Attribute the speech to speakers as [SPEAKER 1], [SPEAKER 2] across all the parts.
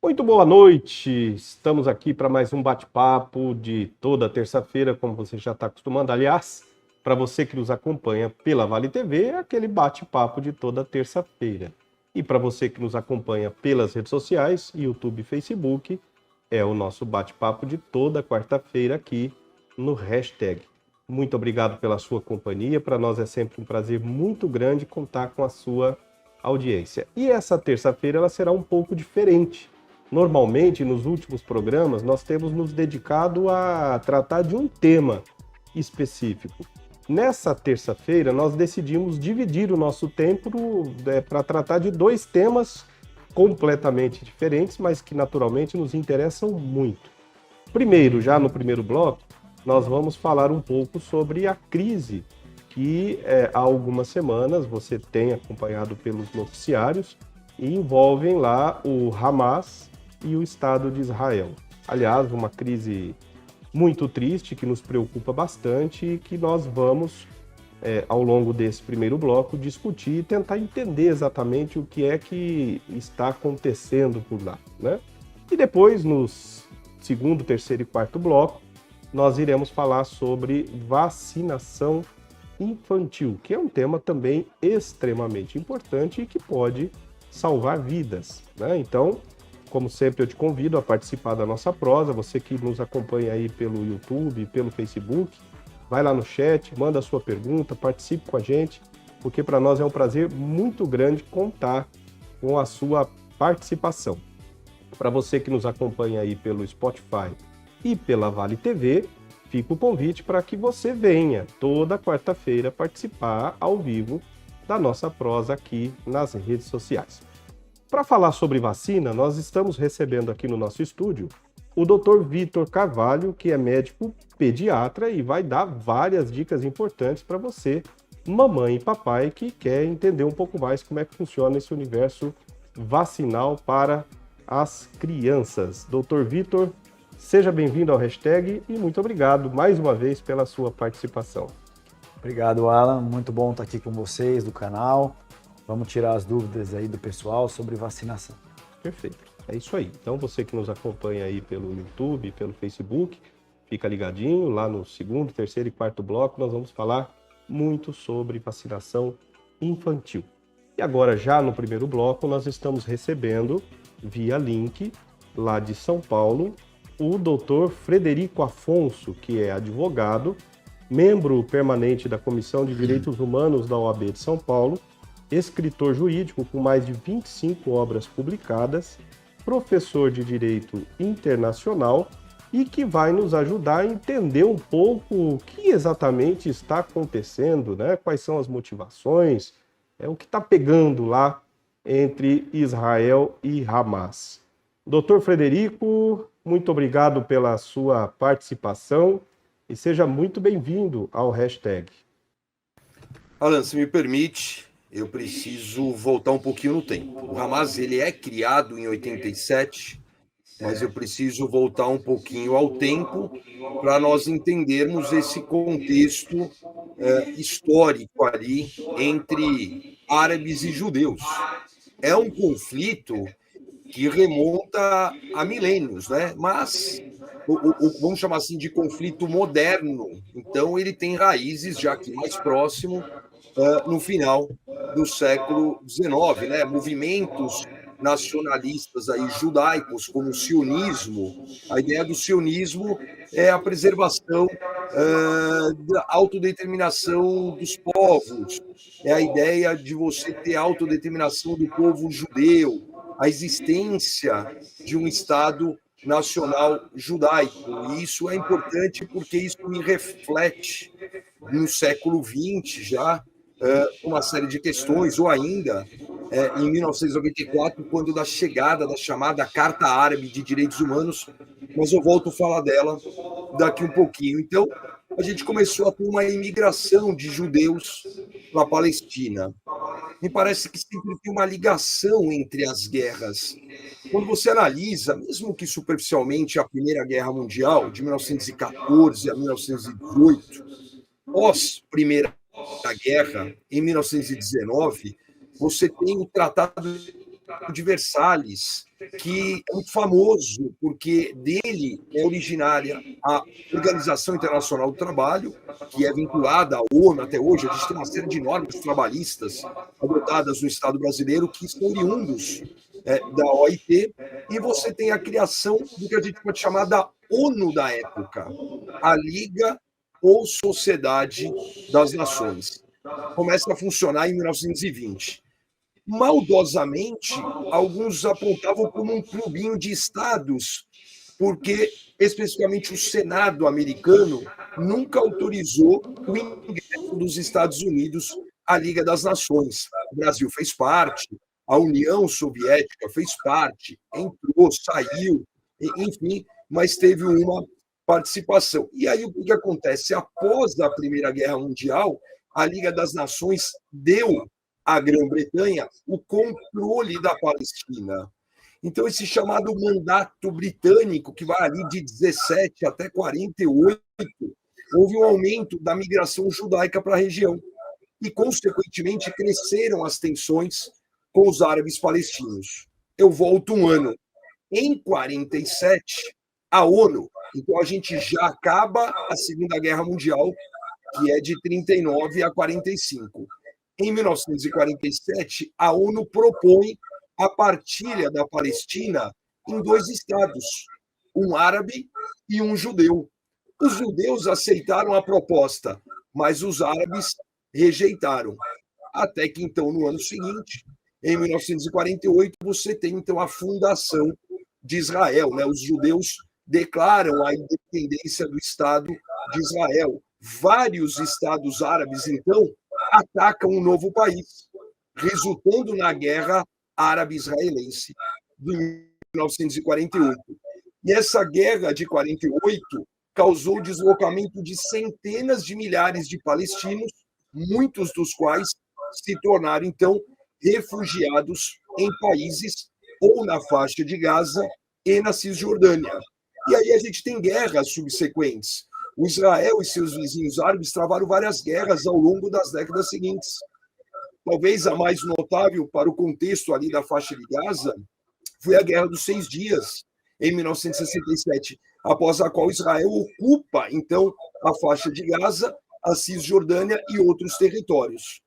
[SPEAKER 1] Muito boa noite, estamos aqui para mais um bate-papo de toda terça-feira, como você já está acostumando. Aliás, para você que nos acompanha pela Vale TV, é aquele bate-papo de toda terça-feira. E para você que nos acompanha pelas redes sociais, YouTube e Facebook, é o nosso bate-papo de toda quarta-feira aqui no Hashtag. Muito obrigado pela sua companhia, para nós é sempre um prazer muito grande contar com a sua audiência. E essa terça-feira ela será um pouco diferente. Normalmente, nos últimos programas, nós temos nos dedicado a tratar de um tema específico. Nessa terça-feira, nós decidimos dividir o nosso tempo para tratar de dois temas completamente diferentes, mas que naturalmente nos interessam muito. Primeiro, já no primeiro bloco, nós vamos falar um pouco sobre a crise que há algumas semanas você tem acompanhado pelos noticiários e envolvem lá o Hamas e o Estado de Israel. Aliás, uma crise muito triste que nos preocupa bastante e que nós vamos, ao longo desse primeiro bloco, discutir e tentar entender exatamente o que é que está acontecendo por lá, né? E depois, nos segundo, terceiro e quarto bloco, nós iremos falar sobre vacinação infantil, que é um tema também extremamente importante e que pode salvar vidas, né? Então, como sempre, eu te convido a participar da nossa prosa, você que nos acompanha aí pelo YouTube, pelo Facebook, vai lá no chat, manda a sua pergunta, participe com a gente, porque para nós é um prazer muito grande contar com a sua participação. Para você que nos acompanha aí pelo Spotify e pela Vale TV, fica o convite para que você venha toda quarta-feira participar ao vivo da nossa prosa aqui nas redes sociais. Para falar sobre vacina, nós estamos recebendo aqui no nosso estúdio o Dr. Vitor Carvalho, que é médico pediatra e vai dar várias dicas importantes para você, mamãe e papai, que quer entender um pouco mais como é que funciona esse universo vacinal para as crianças. Dr. Vitor, seja bem-vindo ao Hashtag e muito obrigado mais uma vez pela sua participação.
[SPEAKER 2] Obrigado, Alan. Muito bom estar aqui com vocês do canal. Vamos tirar as dúvidas aí do pessoal sobre vacinação.
[SPEAKER 1] Perfeito. É isso aí. Então, você que nos acompanha aí pelo YouTube, pelo Facebook, fica ligadinho. Lá no segundo, terceiro e quarto bloco, nós vamos falar muito sobre vacinação infantil. E agora, já no primeiro bloco, nós estamos recebendo, via link, lá de São Paulo, o Dr. Frederico Afonso, que é advogado, membro permanente da Comissão de Direitos Humanos da OAB de São Paulo, escritor jurídico com mais de 25 obras publicadas, professor de Direito Internacional e que vai nos ajudar a entender um pouco o que exatamente está acontecendo, né? Quais são as motivações, o que está pegando lá entre Israel e Hamas. Doutor Frederico, muito obrigado pela sua participação e seja muito bem-vindo ao Hashtag.
[SPEAKER 3] Alan, se me permite, eu preciso voltar um pouquinho no tempo. O Hamas ele é criado em 87, mas eu preciso voltar um pouquinho ao tempo para nós entendermos esse contexto histórico ali entre árabes e judeus. É um conflito que remonta a milênios, né? Mas vamos chamar assim de conflito moderno. Então ele tem raízes já aqui mais próximo no final do século XIX, né? Movimentos nacionalistas aí judaicos, como o sionismo. A ideia do sionismo é a preservação da autodeterminação dos povos, é a ideia de você ter autodeterminação do povo judeu, a existência de um Estado nacional judaico. E isso é importante porque isso me reflete no século XX já uma série de questões, ou ainda em 1994, quando da chegada da chamada Carta Árabe de Direitos Humanos, mas eu volto a falar dela daqui um pouquinho. Então, a gente começou a ter uma imigração de judeus para a Palestina. Me parece que sempre tem uma ligação entre as guerras. Quando você analisa, mesmo que superficialmente, a Primeira Guerra Mundial, de 1914 a 1918, pós-Primeira Guerra, em 1919, você tem o Tratado de Versalhes, que é muito famoso, porque dele é originária a Organização Internacional do Trabalho, que é vinculada à ONU até hoje. A gente tem uma série de normas trabalhistas adotadas no Estado brasileiro que são oriundos da OIT, e você tem a criação do que a gente pode chamar da ONU da época, a Liga ou Sociedade das Nações. Começa a funcionar em 1920. Maldosamente, alguns apontavam como um clubinho de estados, porque, especificamente, o Senado americano nunca autorizou o ingresso dos Estados Unidos à Liga das Nações. O Brasil fez parte, a União Soviética fez parte, entrou, saiu, enfim, mas teve uma participação. E aí o que acontece? Após a Primeira Guerra Mundial, a Liga das Nações deu à Grã-Bretanha o controle da Palestina. Então, esse chamado mandato britânico, que vai ali de 17 até 48, houve um aumento da migração judaica para a região. E, consequentemente, cresceram as tensões com os árabes palestinos. Eu volto um ano. Em 47, a ONU, então a gente já acaba a Segunda Guerra Mundial, que é de 39 a 45. Em 1947, a ONU propõe a partilha da Palestina em 2 estados, um árabe e um judeu. Os judeus aceitaram a proposta, mas os árabes rejeitaram. Até que, então, no ano seguinte, em 1948, você tem, então, a fundação de Israel, né? Os judeus declaram a independência do Estado de Israel. Vários estados árabes, então, atacam um novo país, resultando na Guerra Árabe-Israelense de 1948. E essa guerra de 48 causou o deslocamento de centenas de milhares de palestinos, muitos dos quais se tornaram, então, refugiados em países ou na faixa de Gaza e na Cisjordânia. E aí a gente tem guerras subsequentes. O Israel e seus vizinhos árabes travaram várias guerras ao longo das décadas seguintes. Talvez a mais notável para o contexto ali da faixa de Gaza foi a Guerra dos 6 Dias, em 1967, após a qual Israel ocupa, então, a faixa de Gaza, a Cisjordânia e outros territórios.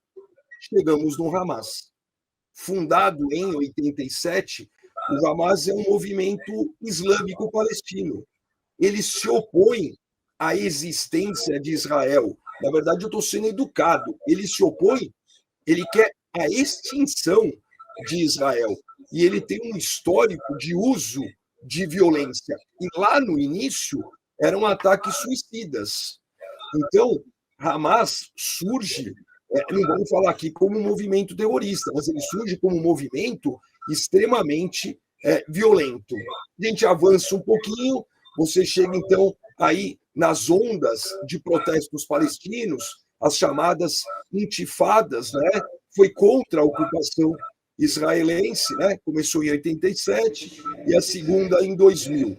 [SPEAKER 3] Chegamos no Hamas. Fundado em 87, o Hamas é um movimento islâmico palestino. Ele se opõe à existência de Israel. Na verdade, eu estou sendo educado. Ele se opõe, ele quer a extinção de Israel. E ele tem um histórico de uso de violência. E lá no início, eram ataques suicidas. Então, Hamas surge, não vamos falar aqui como um movimento terrorista, mas ele surge como um movimento extremamente violento. A gente avança um pouquinho, você chega, então, aí nas ondas de protestos palestinos, as chamadas intifadas, né? Foi contra a ocupação israelense, né? Começou em 87 e a segunda em 2000.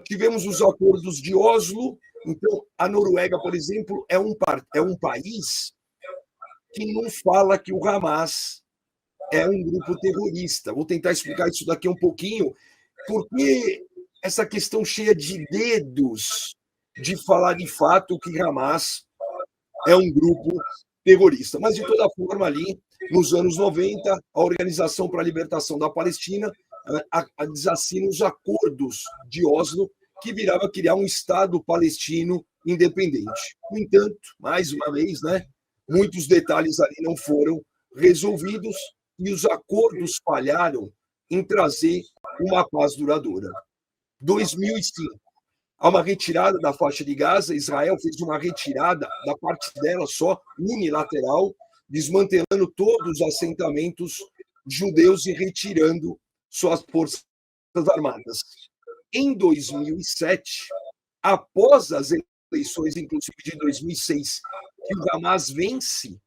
[SPEAKER 3] Tivemos os acordos de Oslo. Então, a Noruega, por exemplo, é um país que não fala que o Hamas é um grupo terrorista. Vou tentar explicar isso daqui um pouquinho, porque essa questão cheia de dedos de falar de fato que Hamas é um grupo terrorista. Mas, de toda forma, ali, nos anos 90, a Organização para a Libertação da Palestina desassina os acordos de Oslo, que virava criar um Estado palestino independente. No entanto, mais uma vez, né, muitos detalhes ali não foram resolvidos e os acordos falharam em trazer uma paz duradoura. 2005, há uma retirada da faixa de Gaza. Israel fez uma retirada da parte dela só, unilateral, desmantelando todos os assentamentos judeus e retirando suas forças armadas. Em 2007, após as eleições, inclusive de 2006, que o Hamas vence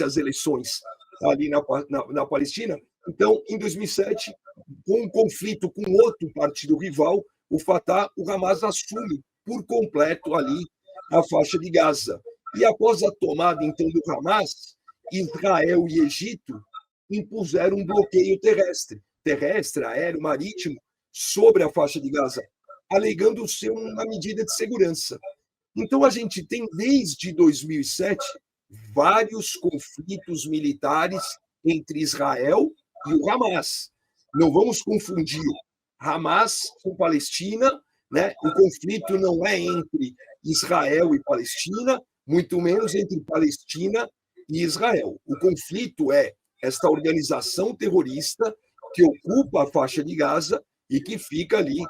[SPEAKER 3] as eleições ali na Palestina, então, em 2007, com um conflito com outro partido rival, o Fatah, o Hamas assume por completo ali a faixa de Gaza. E após a tomada, então, do Hamas, Israel e Egito impuseram um bloqueio terrestre, aéreo, marítimo, sobre a faixa de Gaza, alegando ser uma medida de segurança. Então, a gente tem, desde 2007, vários conflitos militares entre Israel e o Hamas. Não vamos confundir Hamas com Palestina, né? O conflito não é entre Israel e Palestina, muito menos entre Palestina e Israel. O conflito é esta organização terrorista que ocupa a faixa de Gaza e que fica ali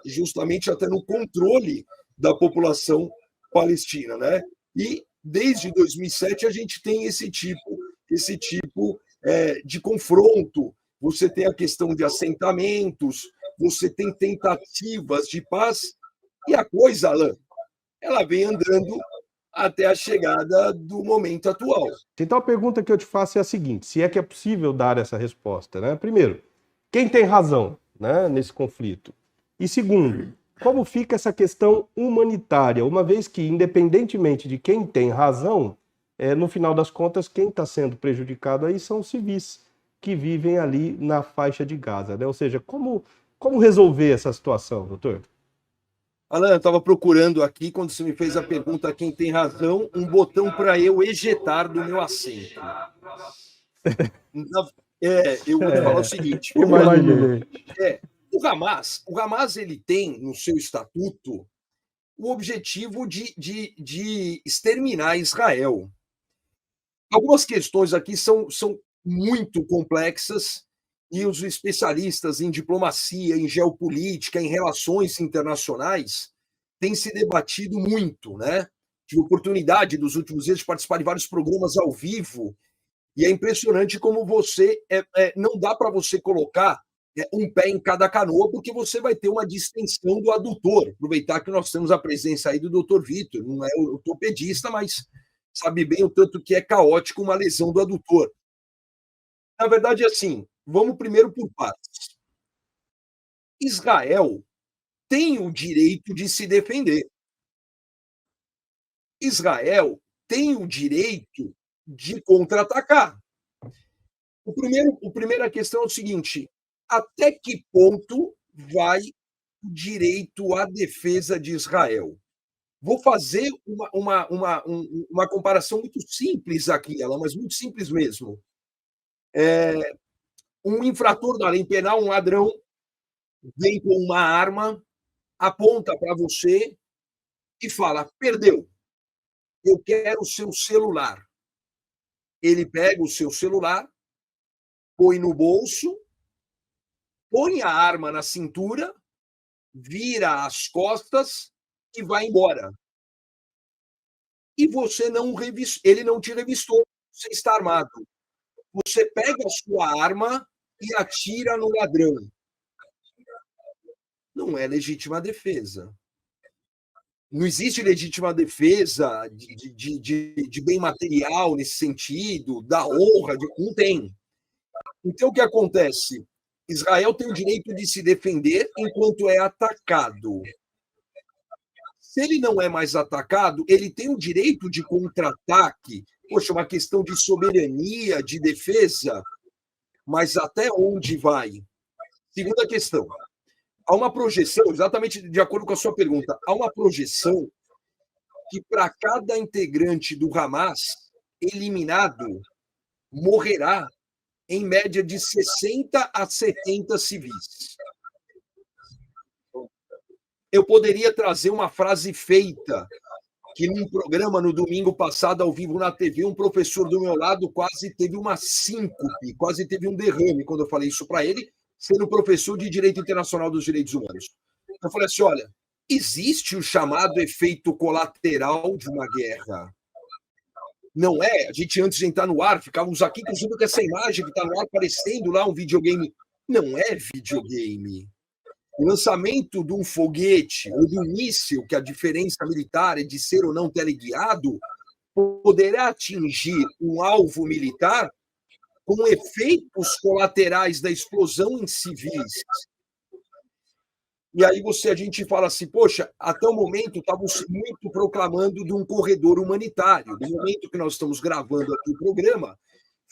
[SPEAKER 3] justamente até no controle da população palestina, né? E desde 2007 a gente tem esse tipo de confronto. Você tem a questão de assentamentos, você tem tentativas de paz, e a coisa, Alan, ela vem andando até a chegada do momento atual.
[SPEAKER 1] Então a pergunta que eu te faço é a seguinte, se é que é possível dar essa resposta, né? Primeiro, quem tem razão, né, nesse conflito? E segundo, como fica essa questão humanitária, uma vez que, independentemente de quem tem razão, no final das contas, quem está sendo prejudicado aí são os civis que vivem ali na faixa de Gaza, né? Ou seja, como resolver essa situação, doutor?
[SPEAKER 3] Alan, eu estava procurando aqui, quando você me fez a pergunta quem tem razão, um botão para eu ejetar do meu assento. Eu vou te falar o seguinte.
[SPEAKER 2] Imaginei.
[SPEAKER 3] O Hamas ele tem no seu estatuto o objetivo de exterminar Israel. Algumas questões aqui são muito complexas e os especialistas em diplomacia, em geopolítica, em relações internacionais têm se debatido muito, né? Tive oportunidade nos últimos dias de participar de vários programas ao vivo e é impressionante como não dá para você colocar um pé em cada canoa, porque você vai ter uma distensão do adutor. Aproveitar que nós temos a presença aí do Dr. Vitor, não é ortopedista, mas sabe bem o tanto que é caótico uma lesão do adutor. Na verdade, assim, vamos primeiro por partes. Israel tem o direito de se defender. Israel tem o direito de contra-atacar. A primeira questão é o seguinte: até que ponto vai o direito à defesa de Israel? Vou fazer uma comparação muito simples aqui, ela, mas muito simples mesmo. Um infrator da lei penal, um ladrão, vem com uma arma, aponta para você e fala: perdeu, eu quero o seu celular. Ele pega o seu celular, põe no bolso, põe a arma na cintura, vira as costas e vai embora. E ele não te revistou, você está armado. Você pega a sua arma e atira no ladrão. Não é legítima defesa. Não existe legítima defesa de bem material nesse sentido, da honra, não tem. Então, o que acontece? Israel tem o direito de se defender enquanto é atacado. Se ele não é mais atacado, ele tem o direito de contra-ataque. Poxa, uma questão de soberania, de defesa, mas até onde vai? Segunda questão. Há uma projeção, exatamente de acordo com a sua pergunta, há uma projeção que para cada integrante do Hamas eliminado, morrerá em média de 60 a 70 civis. Eu poderia trazer uma frase feita, que num programa no domingo passado, ao vivo na TV, um professor do meu lado quase teve uma síncope, quase teve um derrame quando eu falei isso para ele, sendo professor de Direito Internacional dos Direitos Humanos. Eu falei assim, olha, existe o chamado efeito colateral de uma guerra. Não é? A gente, antes de entrar no ar, ficávamos aqui inclusive com essa imagem que está no ar, parecendo lá um videogame. Não é videogame. O lançamento de um foguete ou de um míssil, que a diferença militar é de ser ou não teleguiado, poderá atingir um alvo militar com efeitos colaterais da explosão em civis. E aí a gente fala assim, poxa, até o momento estávamos muito proclamando de um corredor humanitário. No momento que nós estamos gravando aqui o programa,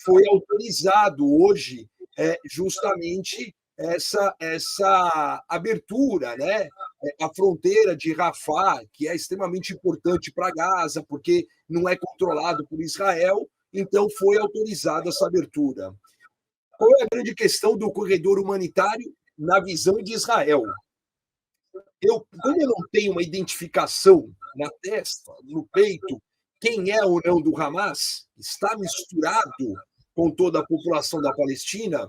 [SPEAKER 3] foi autorizado hoje justamente essa abertura, né? A fronteira de Rafah, que é extremamente importante para Gaza, porque não é controlado por Israel, então foi autorizada essa abertura. Qual é a grande questão do corredor humanitário na visão de Israel? Como eu não tenho uma identificação na testa, no peito, quem é ou não do Hamas, está misturado com toda a população da Palestina,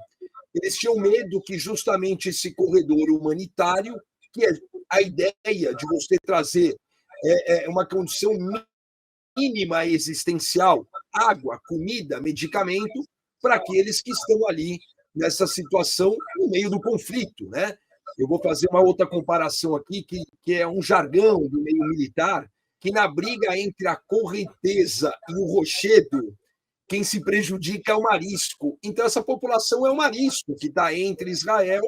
[SPEAKER 3] eles tinham medo que justamente esse corredor humanitário, que é a ideia de você trazer uma condição mínima existencial, água, comida, medicamento, para aqueles que estão ali nessa situação no meio do conflito, né? Eu vou fazer uma outra comparação aqui, que é um jargão do meio militar, que na briga entre a correnteza e o rochedo, quem se prejudica é o marisco. Então, essa população é o marisco que está entre Israel,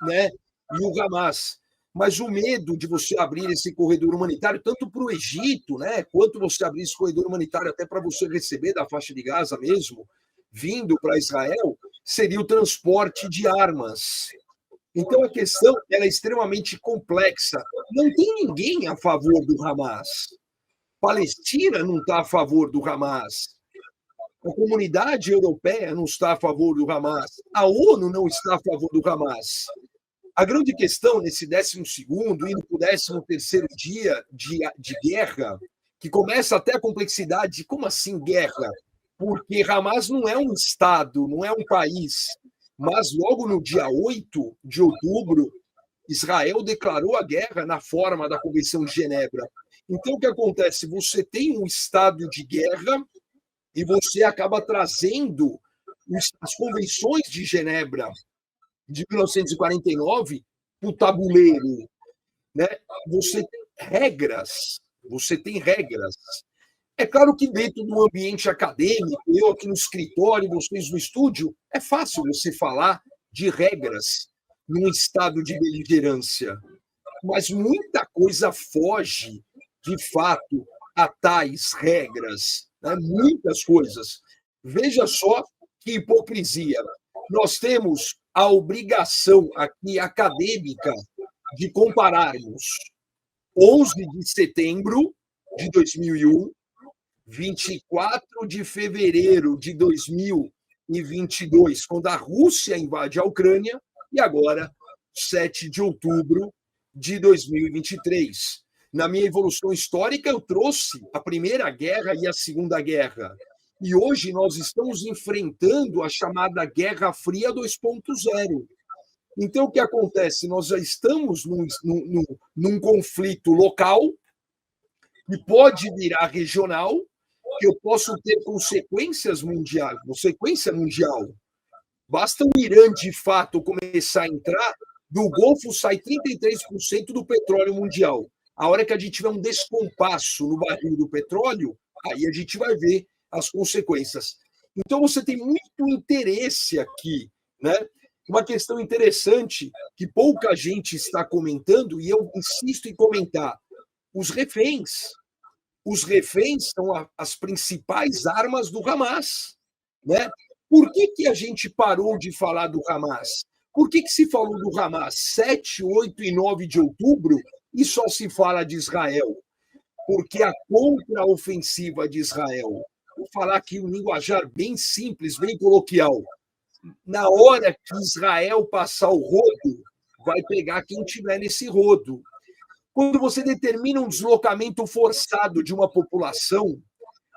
[SPEAKER 3] né, e o Hamas. Mas o medo de você abrir esse corredor humanitário, tanto para o Egito, né, quanto você abrir esse corredor humanitário até para você receber da faixa de Gaza mesmo, vindo para Israel, seria o transporte de armas. Então, a questão ela é extremamente complexa. Não tem ninguém a favor do Hamas. Palestina não está a favor do Hamas. A comunidade europeia não está a favor do Hamas. A ONU não está a favor do Hamas. A grande questão nesse 12º, indo para o 13º dia de guerra, que começa até a complexidade de como assim guerra? Porque Hamas não é um Estado, não é um país. Mas logo no dia 8 de outubro, Israel declarou a guerra na forma da Convenção de Genebra. Então, o que acontece? Você tem um estado de guerra e você acaba trazendo as convenções de Genebra de 1949 para o tabuleiro, né? Você tem regras. É claro que dentro do ambiente acadêmico, eu aqui no escritório, vocês no estúdio, é fácil você falar de regras num estado de beligerância, mas muita coisa foge, de fato, a tais regras, né? Muitas coisas. Veja só que hipocrisia. Nós temos a obrigação aqui acadêmica de compararmos 11 de setembro de 2001, 24 de fevereiro de 2022, quando a Rússia invade a Ucrânia, e agora 7 de outubro de 2023. Na minha evolução histórica, eu trouxe a Primeira Guerra e a Segunda Guerra. E hoje nós estamos enfrentando a chamada Guerra Fria 2.0. Então, o que acontece? Nós já estamos num conflito local, que pode virar regional, que eu posso ter consequência mundial. Basta o Irã, de fato, começar a entrar, do Golfo sai 33% do petróleo mundial. A hora que a gente tiver um descompasso no barril do petróleo, aí a gente vai ver as consequências. Então, você tem muito interesse aqui, né? Uma questão interessante que pouca gente está comentando, e eu insisto em comentar, os reféns. Os reféns são as principais armas do Hamas, né? Por que a gente parou de falar do Hamas? Por que se falou do Hamas 7, 8 e 9 de outubro e só se fala de Israel? Porque a contraofensiva de Israel, vou falar aqui um linguajar bem simples, bem coloquial, na hora que Israel passar o rodo, vai pegar quem tiver nesse rodo. Quando você determina um deslocamento forçado de uma população,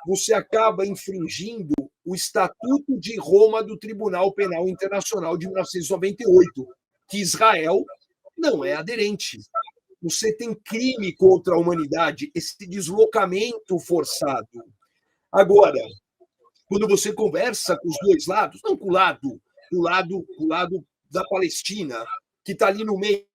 [SPEAKER 3] você acaba infringindo o Estatuto de Roma do Tribunal Penal Internacional de 1998, que Israel não é aderente. Você tem crime contra a humanidade, esse deslocamento forçado. Agora, quando você conversa com os dois lados, não com o lado da Palestina, que está ali no meio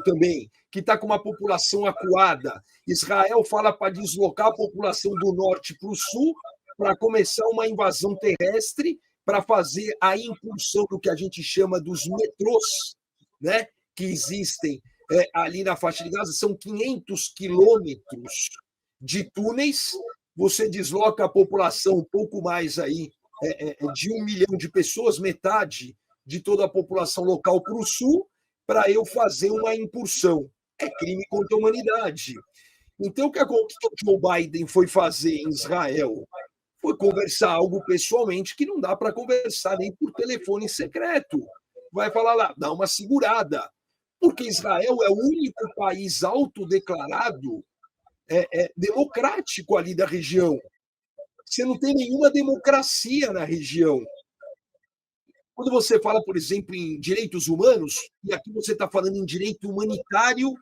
[SPEAKER 3] também, que está com uma população acuada. Israel fala para deslocar a população do norte para o sul, para começar uma invasão terrestre, para fazer a incursão do que a gente chama dos metrôs, né, que existem ali na faixa de Gaza. São 500 quilômetros de túneis. Você desloca a população um pouco mais aí de 1 milhão de pessoas, metade de toda a população local para o sul, para eu fazer uma incursão. É crime contra a humanidade. Então, o que o Joe Biden foi fazer em Israel? Foi conversar algo pessoalmente que não dá para conversar nem por telefone secreto. Vai falar lá, dá uma segurada. Porque Israel é o único país autodeclarado democrático ali da região. Você não tem nenhuma democracia na região. Quando você fala, por exemplo, em direitos humanos, e aqui você está falando em direito humanitário,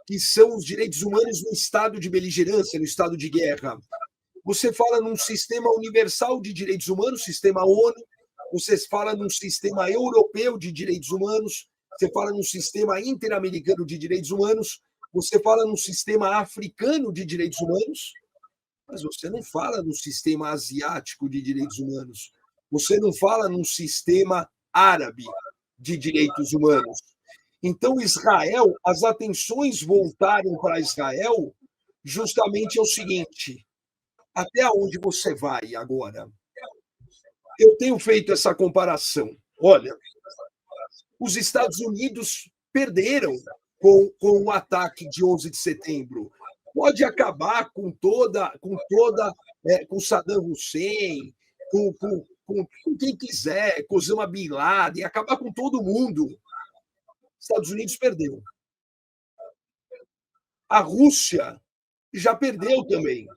[SPEAKER 3] que são os direitos humanos no estado de beligerância, no estado de guerra. Você fala num sistema universal de direitos humanos, sistema ONU, você fala num sistema europeu de direitos humanos, você fala num sistema interamericano de direitos humanos, você fala num sistema africano de direitos humanos, mas você não fala no sistema asiático de direitos humanos. Você não fala num sistema árabe de direitos humanos. Então, Israel, as atenções voltaram para Israel justamente é o seguinte: até onde você vai agora? Eu tenho feito essa comparação. Olha, os Estados Unidos perderam com o ataque de 11 de setembro. Pode acabar com Saddam Hussein, com quem quiser, com Osama Bin Laden, acabar com todo mundo. Estados Unidos perdeu. A Rússia já perdeu também,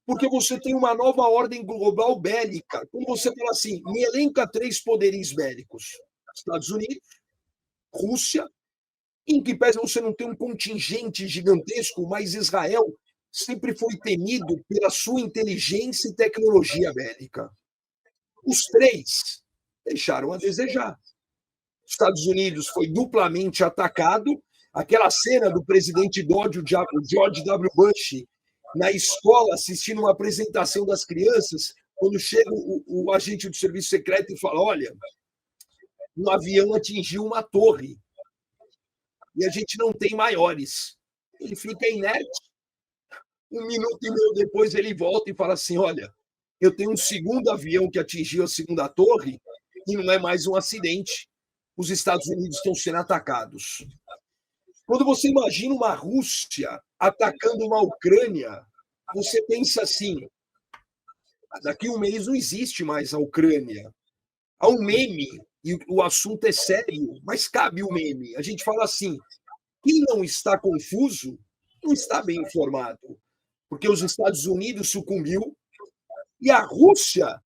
[SPEAKER 3] porque você tem uma nova ordem global bélica. Como você fala assim, me elenca 3 poderios bélicos: Estados Unidos, Rússia, em que pese você não tem um contingente gigantesco, mas Israel sempre foi temido pela sua inteligência e tecnologia bélica. Os 3 deixaram a desejar. Estados Unidos foi duplamente atacado. Aquela cena do presidente George W. Bush na escola assistindo uma apresentação das crianças, quando chega o agente do serviço secreto e fala: olha, um avião atingiu uma torre e a gente não tem maiores. Ele fica inerte. 1 minuto e meio depois ele volta e fala assim: olha, eu tenho um segundo avião que atingiu a segunda torre e não é mais um acidente. Os Estados Unidos estão sendo atacados. Quando você imagina uma Rússia atacando uma Ucrânia, você pensa assim: daqui a um mês não existe mais a Ucrânia. Há um meme, e o assunto é sério, mas cabe o meme. A gente fala assim: quem não está confuso não está bem informado, porque os Estados Unidos sucumbiu e a Rússia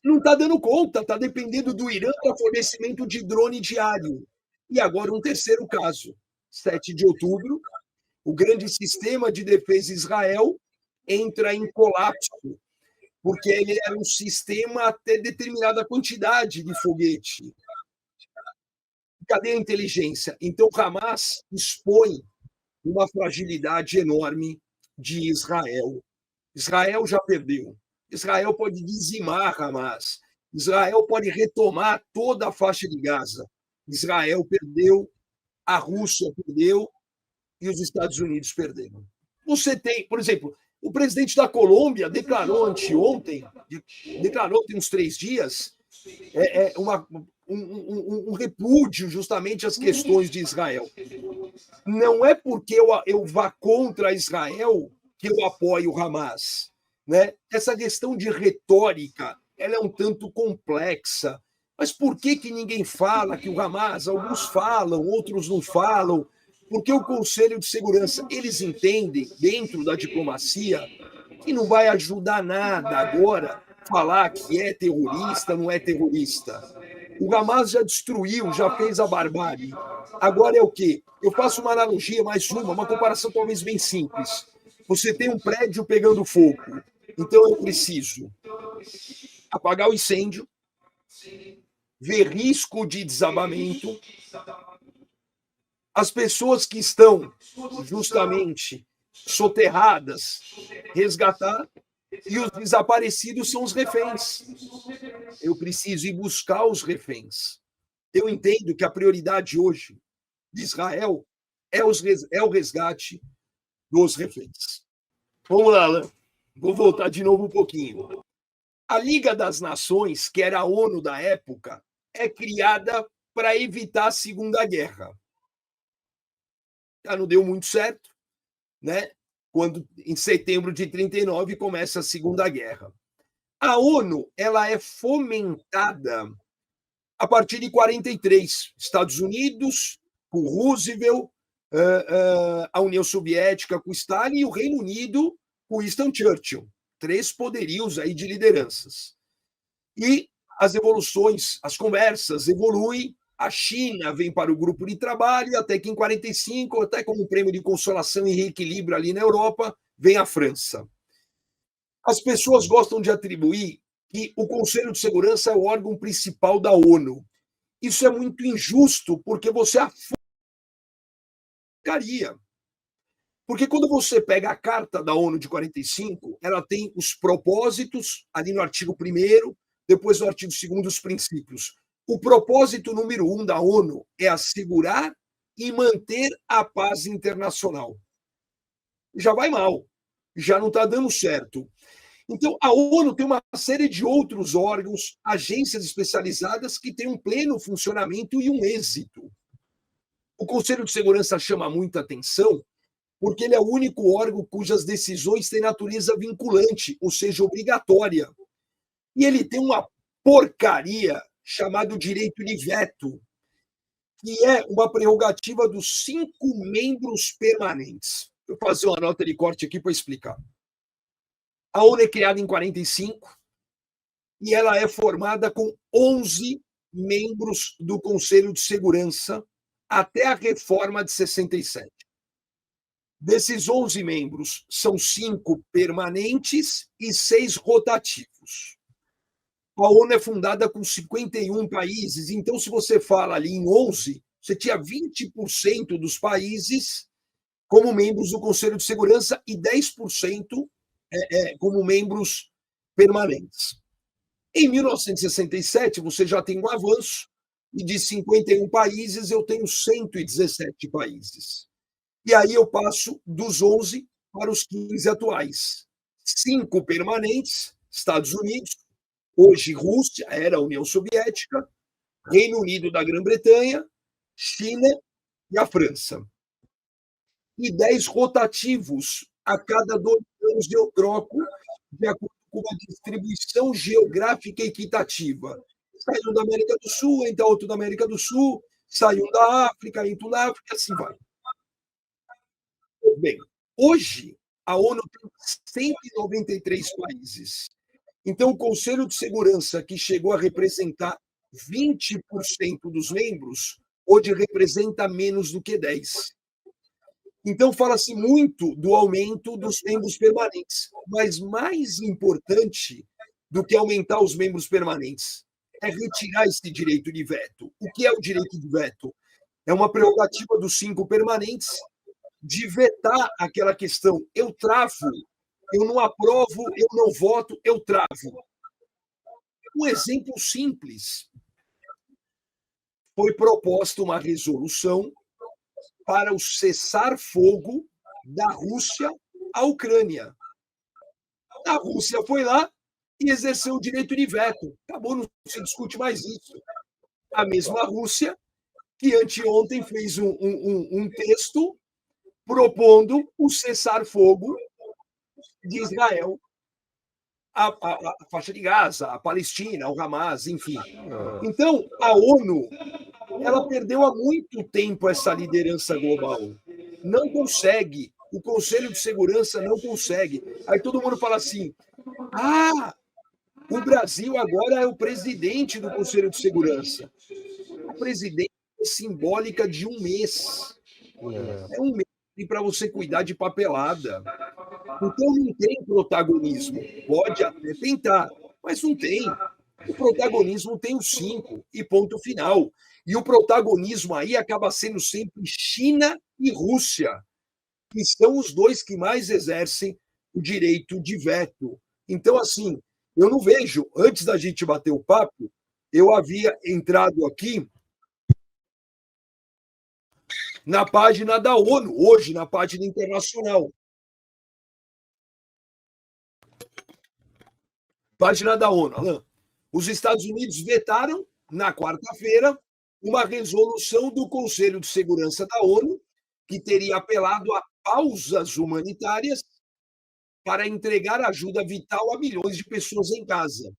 [SPEAKER 3] não está dando conta, está dependendo do Irã para fornecimento de drone diário. E agora um terceiro caso, 7 de outubro, o grande sistema de defesa de Israel entra em colapso, porque ele era um sistema até determinada quantidade de foguete. Cadê a inteligência? Então, Hamas expõe uma fragilidade enorme de Israel. Israel já perdeu. Israel pode dizimar Hamas. Israel pode retomar toda a faixa de Gaza. Israel perdeu, a Rússia perdeu e os Estados Unidos perderam. Você tem, por exemplo, o presidente da Colômbia declarou anteontem, declarou tem uns 3 dias, um repúdio justamente às questões de Israel. Não é porque eu vá contra Israel que eu apoio o Hamas. Né? Essa questão de retórica ela é um tanto complexa. Mas por que ninguém fala que o Hamas, alguns falam, outros não falam? Porque o Conselho de Segurança, eles entendem, dentro da diplomacia, que não vai ajudar nada agora falar que é terrorista, não é terrorista. O Hamas já destruiu, já fez a barbárie. Agora é o quê? Eu faço uma analogia, mais uma comparação talvez bem simples. Você tem um prédio pegando fogo, então eu preciso apagar o incêndio, ver risco de desabamento, as pessoas que estão justamente soterradas, resgatar, e os desaparecidos são os reféns. Eu preciso ir buscar os reféns. Eu entendo que a prioridade hoje de Israel é o resgate dos reféns. Vamos lá, Alan. Vou voltar de novo um pouquinho. A Liga das Nações, que era a ONU da época, é criada para evitar a Segunda Guerra. Já não deu muito certo, né? Quando, em setembro de 39, começa a Segunda Guerra. A ONU ela é fomentada a partir de 43. Estados Unidos, com Roosevelt, a União Soviética com Stalin e o Reino Unido com Winston Churchill. 3 poderios aí de lideranças. E as evoluções, as conversas evoluem. A China vem para o grupo de trabalho, até que em 45, até como prêmio de consolação e reequilíbrio ali na Europa, vem a França. As pessoas gostam de atribuir que o Conselho de Segurança é o órgão principal da ONU. Isso é muito injusto, porque você afogaria. Porque quando você pega a Carta da ONU de 45, ela tem os propósitos, ali no artigo 1º, depois no artigo 2º, os princípios. O propósito número 1 da ONU é assegurar e manter a paz internacional. Já vai mal, já não está dando certo. Então, a ONU tem uma série de outros órgãos, agências especializadas que têm um pleno funcionamento e um êxito. O Conselho de Segurança chama muita atenção porque ele é o único órgão cujas decisões têm natureza vinculante, ou seja, obrigatória. E ele tem uma porcaria chamada direito de veto, que é uma prerrogativa dos 5 membros permanentes. Vou fazer uma nota de corte aqui para explicar. A ONU é criada em 45 e ela é formada com 11 membros do Conselho de Segurança até a reforma de 67. Desses 11 membros, são 5 permanentes e 6 rotativos. A ONU é fundada com 51 países, então se você fala ali em 11, você tinha 20% dos países como membros do Conselho de Segurança e 10% como membros permanentes. Em 1967, você já tem um avanço, e de 51 países, eu tenho 117 países. E aí eu passo dos 11 para os 15 atuais. 5 permanentes, Estados Unidos, hoje Rússia, era a União Soviética, Reino Unido da Grã-Bretanha, China e a França. E 10 rotativos. A cada 2 anos eu troco de acordo com uma distribuição geográfica equitativa. Sai um da América do Sul, entra outro da América do Sul, sai um da África, entra um da África, assim vai. Bem, hoje a ONU tem 193 países. Então, o Conselho de Segurança, que chegou a representar 20% dos membros, hoje representa menos do que 10%. Então, fala-se muito do aumento dos membros permanentes, mas mais importante do que aumentar os membros permanentes é retirar esse direito de veto. O que é o direito de veto? É uma prerrogativa dos 5 permanentes de vetar aquela questão. Eu travo, eu não aprovo, eu não voto, eu travo. Um exemplo simples. Foi proposta uma resolução para o cessar-fogo da Rússia à Ucrânia. A Rússia foi lá e exerceu o direito de veto. Acabou, não se discute mais isso. A mesma Rússia que anteontem fez um texto propondo o cessar-fogo de Israel, a faixa de Gaza, a Palestina, o Hamas, enfim. Então, a ONU ela perdeu há muito tempo essa liderança global. Não consegue. O Conselho de Segurança não consegue. Aí todo mundo fala assim: o Brasil agora é o presidente do Conselho de Segurança. A presidência é simbólica de um mês. É um mês para você cuidar de papelada. Então não tem protagonismo. Pode até tentar, mas não tem. O protagonismo tem os 5 e ponto final. E o protagonismo aí acaba sendo sempre China e Rússia, que são os 2 que mais exercem o direito de veto. Então, assim, eu não vejo, antes da gente bater o papo, eu havia entrado aqui na página da ONU, hoje, na página internacional. Página da ONU, Alan. Os Estados Unidos vetaram, na quarta-feira, uma resolução do Conselho de Segurança da ONU que teria apelado a pausas humanitárias para entregar ajuda vital a milhões de pessoas em Gaza.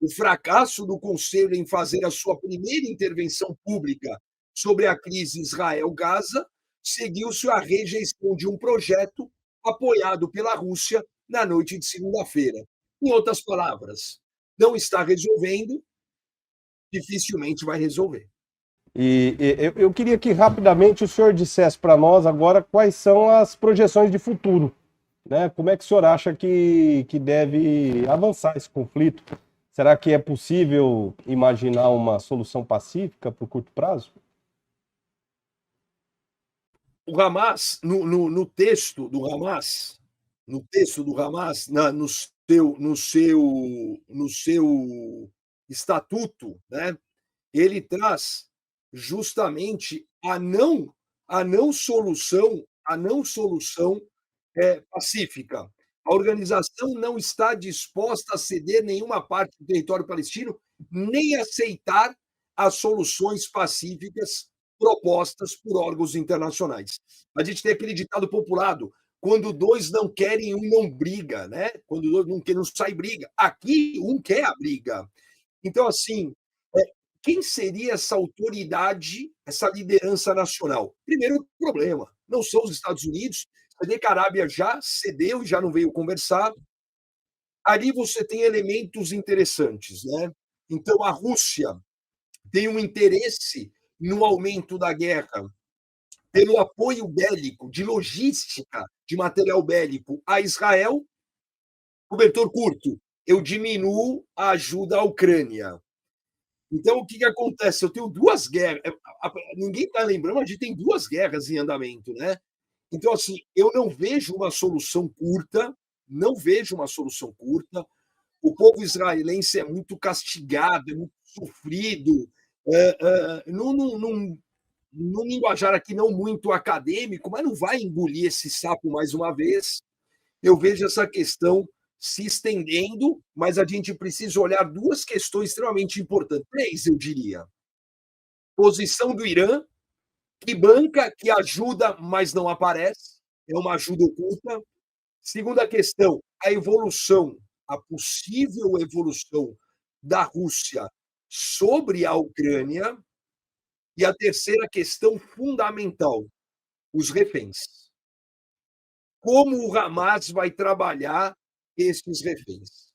[SPEAKER 3] O fracasso do Conselho em fazer a sua primeira intervenção pública sobre a crise Israel-Gaza seguiu-se a rejeição de um projeto apoiado pela Rússia na noite de segunda-feira. Em outras palavras, não está resolvendo, dificilmente vai resolver.
[SPEAKER 1] Eu queria que rapidamente o senhor dissesse para nós agora quais são as projeções de futuro, né? Como é que o senhor acha que deve avançar esse conflito? Será que é possível imaginar uma solução pacífica por curto prazo?
[SPEAKER 3] O Hamas, no texto do Hamas, no seu estatuto, né, ele traz justamente a não solução pacífica. A organização não está disposta a ceder nenhuma parte do território palestino, nem aceitar as soluções pacíficas propostas por órgãos internacionais. A gente tem aquele ditado populado: quando dois não querem, um não briga, né? Quando dois não querem, não sai briga. Aqui, um quer a briga. Então, assim, quem seria essa autoridade, essa liderança nacional? Primeiro problema, não são os Estados Unidos. Você vê que a Arábia já cedeu e já não veio conversar. Ali você tem elementos interessantes, né? Então, a Rússia tem um interesse no aumento da guerra, pelo apoio bélico, de logística, de material bélico a Israel. Cobertor curto, eu diminuo a ajuda à Ucrânia. Então, o que acontece? Eu tenho duas guerras. Ninguém está lembrando, mas a gente tem duas guerras em andamento, né? Então, assim, eu não vejo uma solução curta, não vejo uma solução curta. O povo israelense é muito castigado, é muito sofrido. Num linguajar aqui não muito acadêmico, mas não vai engolir esse sapo mais uma vez. Eu vejo essa questão se estendendo, mas a gente precisa olhar duas questões extremamente importantes. Três, eu diria. Posição do Irã, que banca, que ajuda, mas não aparece. É uma ajuda oculta. Segunda questão, a evolução, a possível evolução da Rússia sobre a Ucrânia. E a terceira questão fundamental, os reféns. Como o Hamas vai trabalhar esses reféns?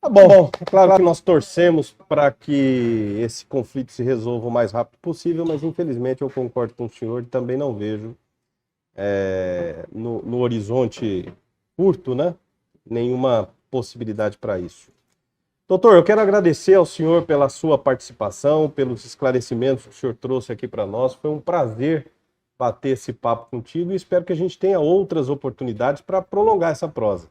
[SPEAKER 1] Tá bom, é claro que nós torcemos para que esse conflito se resolva o mais rápido possível, mas infelizmente eu concordo com o senhor e também não vejo no horizonte curto, né, nenhuma possibilidade para isso. Doutor, eu quero agradecer ao senhor pela sua participação, pelos esclarecimentos que o senhor trouxe aqui para nós. Foi um prazer bater esse papo contigo e espero que a gente tenha outras oportunidades para prolongar essa prosa.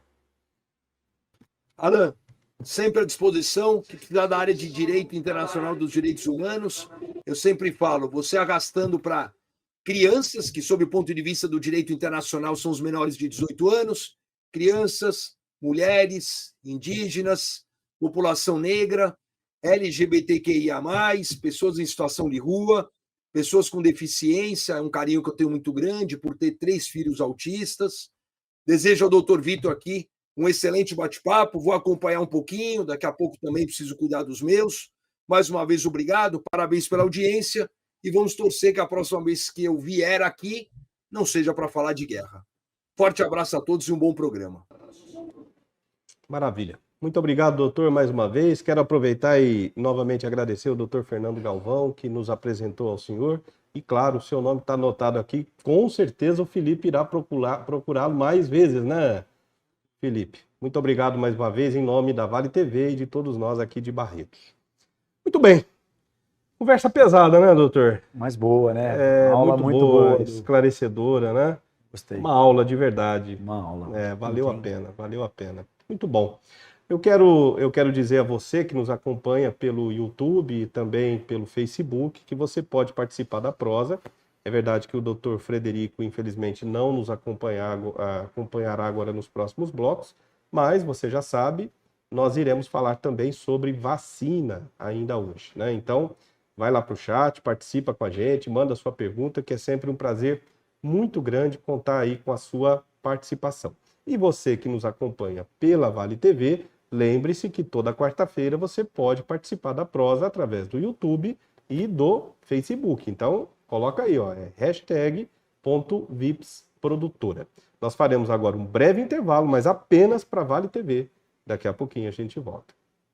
[SPEAKER 3] Alan, sempre à disposição, que precisar da área de direito internacional dos direitos humanos, eu sempre falo, você arrastando para crianças, que sob o ponto de vista do direito internacional são os menores de 18 anos, crianças, mulheres, indígenas, população negra, LGBTQIA+, pessoas em situação de rua, pessoas com deficiência, é um carinho que eu tenho muito grande por ter 3 filhos autistas. Desejo ao doutor Vitor aqui um excelente bate-papo, vou acompanhar um pouquinho, daqui a pouco também preciso cuidar dos meus. Mais uma vez, obrigado, parabéns pela audiência e vamos torcer que a próxima vez que eu vier aqui não seja para falar de guerra. Forte abraço a todos e um bom programa.
[SPEAKER 1] Maravilha. Muito obrigado, doutor, mais uma vez. Quero aproveitar e novamente agradecer ao doutor Fernando Galvão, que nos apresentou ao senhor. E, claro, o seu nome está anotado aqui. Com certeza o Felipe irá procurá-lo mais vezes, né, Felipe? Muito obrigado mais uma vez, em nome da Vale TV e de todos nós aqui de Barretos. Muito bem. Conversa pesada, né, doutor?
[SPEAKER 2] Mas boa, né?
[SPEAKER 1] Uma aula muito boa, esclarecedora, né?
[SPEAKER 2] Gostei.
[SPEAKER 1] Uma aula de verdade.
[SPEAKER 2] Uma aula.
[SPEAKER 1] Valeu a pena, valeu a pena. Muito bom. Eu quero dizer a você que nos acompanha pelo YouTube e também pelo Facebook que você pode participar da prosa É verdade que o Dr. Frederico, infelizmente, não nos acompanhará agora nos próximos blocos, mas você já sabe, nós iremos falar também sobre vacina ainda hoje, né? Então, vai lá para o chat, participa com a gente, manda a sua pergunta, que é sempre um prazer muito grande contar aí com a sua participação. E você que nos acompanha pela Vale TV, lembre-se que toda quarta-feira você pode participar da prosa através do YouTube e do Facebook. Então, coloca aí, ó, #vipsprodutora. Nós faremos agora um breve intervalo, mas apenas para Vale TV. Daqui a pouquinho a gente volta.